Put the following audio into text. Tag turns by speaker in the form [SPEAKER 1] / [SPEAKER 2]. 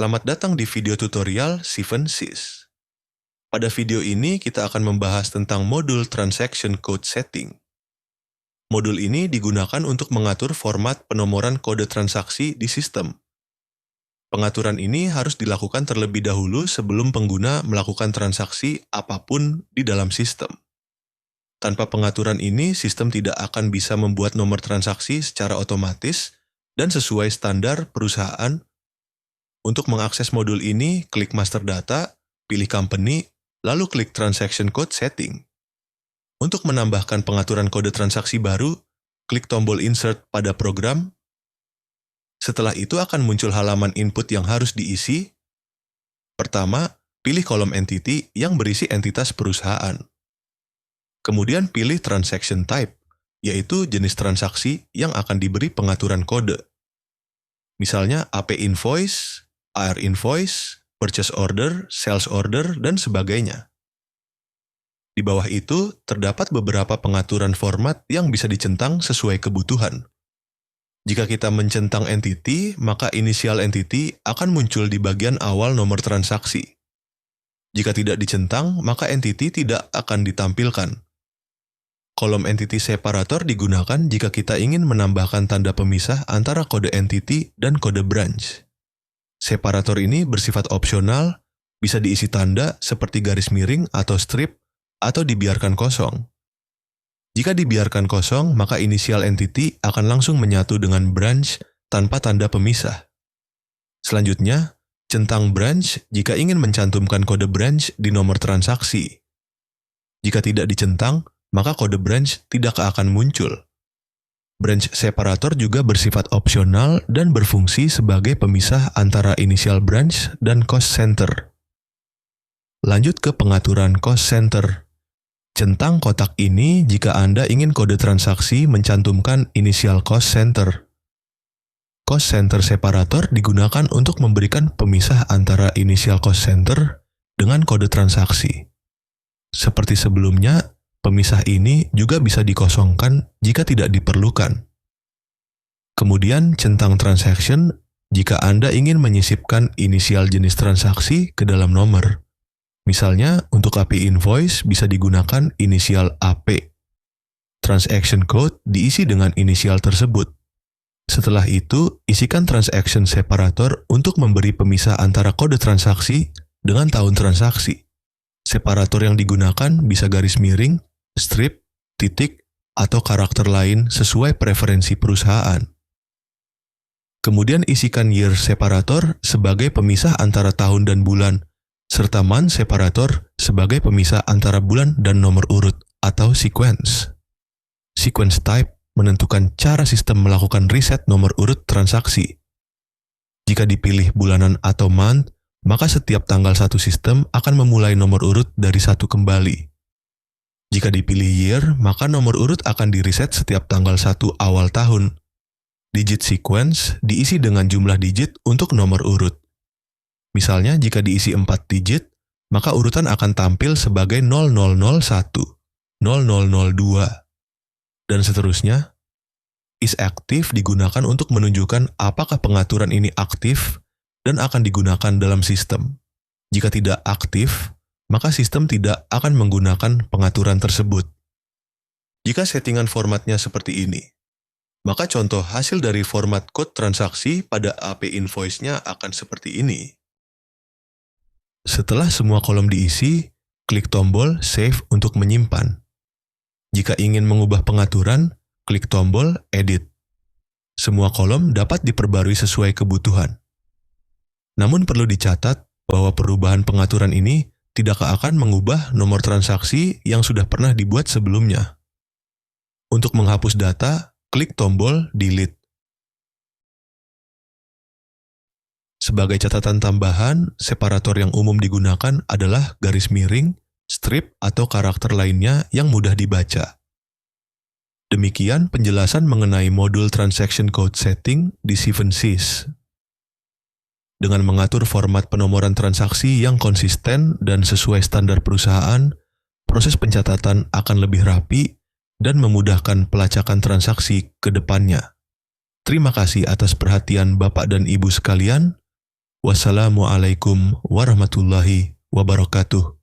[SPEAKER 1] Selamat datang di video tutorial 7sys. Pada video ini kita akan membahas tentang modul Transaction Code Setting. Modul ini digunakan untuk mengatur format penomoran kode transaksi di sistem. Pengaturan ini harus dilakukan terlebih dahulu sebelum pengguna melakukan transaksi apapun di dalam sistem. Tanpa pengaturan ini, sistem tidak akan bisa membuat nomor transaksi secara otomatis dan sesuai standar perusahaan. Untuk mengakses modul ini, klik Master Data, pilih Company, lalu klik Transaction Code Setting. Untuk menambahkan pengaturan kode transaksi baru, klik tombol Insert pada program. Setelah itu akan muncul halaman input yang harus diisi. Pertama, pilih kolom entity yang berisi entitas perusahaan. Kemudian pilih Transaction Type, yaitu jenis transaksi yang akan diberi pengaturan kode. Misalnya AP Invoice, AR Invoice, Purchase Order, Sales Order, dan sebagainya. Di bawah itu, terdapat beberapa pengaturan format yang bisa dicentang sesuai kebutuhan. Jika kita mencentang entity, maka inisial entity akan muncul di bagian awal nomor transaksi. Jika tidak dicentang, maka entity tidak akan ditampilkan. Kolom entity separator digunakan jika kita ingin menambahkan tanda pemisah antara kode entity dan kode branch. Separator ini bersifat opsional, bisa diisi tanda seperti garis miring atau strip, atau dibiarkan kosong. Jika dibiarkan kosong, maka inisial entity akan langsung menyatu dengan branch tanpa tanda pemisah. Selanjutnya, centang branch jika ingin mencantumkan kode branch di nomor transaksi. Jika tidak dicentang, maka kode branch tidak akan muncul. Branch separator juga bersifat opsional dan berfungsi sebagai pemisah antara initial branch dan cost center. Lanjut ke pengaturan cost center. Centang kotak ini jika Anda ingin kode transaksi mencantumkan initial cost center. Cost center separator digunakan untuk memberikan pemisah antara initial cost center dengan kode transaksi. Seperti sebelumnya, pemisah ini juga bisa dikosongkan jika tidak diperlukan. Kemudian centang transaction jika Anda ingin menyisipkan inisial jenis transaksi ke dalam nomor. Misalnya, untuk AP invoice bisa digunakan inisial AP. Transaction code diisi dengan inisial tersebut. Setelah itu, isikan transaction separator untuk memberi pemisah antara kode transaksi dengan tahun transaksi. Separator yang digunakan bisa garis miring, strip, titik, atau karakter lain sesuai preferensi perusahaan. Kemudian isikan year separator sebagai pemisah antara tahun dan bulan, serta month separator sebagai pemisah antara bulan dan nomor urut atau sequence. Sequence type menentukan cara sistem melakukan riset nomor urut transaksi. Jika dipilih bulanan atau month, maka setiap tanggal satu sistem akan memulai nomor urut dari 1 kembali. Jika dipilih year, maka nomor urut akan diriset setiap tanggal 1 awal tahun. Digit sequence diisi dengan jumlah digit untuk nomor urut. Misalnya, jika diisi 4 digit, maka urutan akan tampil sebagai 0001, 0002, dan seterusnya. IsActive digunakan untuk menunjukkan apakah pengaturan ini aktif dan akan digunakan dalam sistem. Jika tidak aktif, maka sistem tidak akan menggunakan pengaturan tersebut. Jika settingan formatnya seperti ini, maka contoh hasil dari format kode transaksi pada AP invoice-nya akan seperti ini. Setelah semua kolom diisi, klik tombol Save untuk menyimpan. Jika ingin mengubah pengaturan, klik tombol Edit. Semua kolom dapat diperbarui sesuai kebutuhan. Namun perlu dicatat bahwa perubahan pengaturan ini tidak akan mengubah nomor transaksi yang sudah pernah dibuat sebelumnya. Untuk menghapus data, klik tombol Delete. Sebagai catatan tambahan, separator yang umum digunakan adalah garis miring, strip, atau karakter lainnya yang mudah dibaca. Demikian penjelasan mengenai modul Transaction Code Setting di 7sys. Dengan mengatur format penomoran transaksi yang konsisten dan sesuai standar perusahaan, proses pencatatan akan lebih rapi dan memudahkan pelacakan transaksi ke depannya. Terima kasih atas perhatian Bapak dan Ibu sekalian. Wassalamualaikum warahmatullahi wabarakatuh.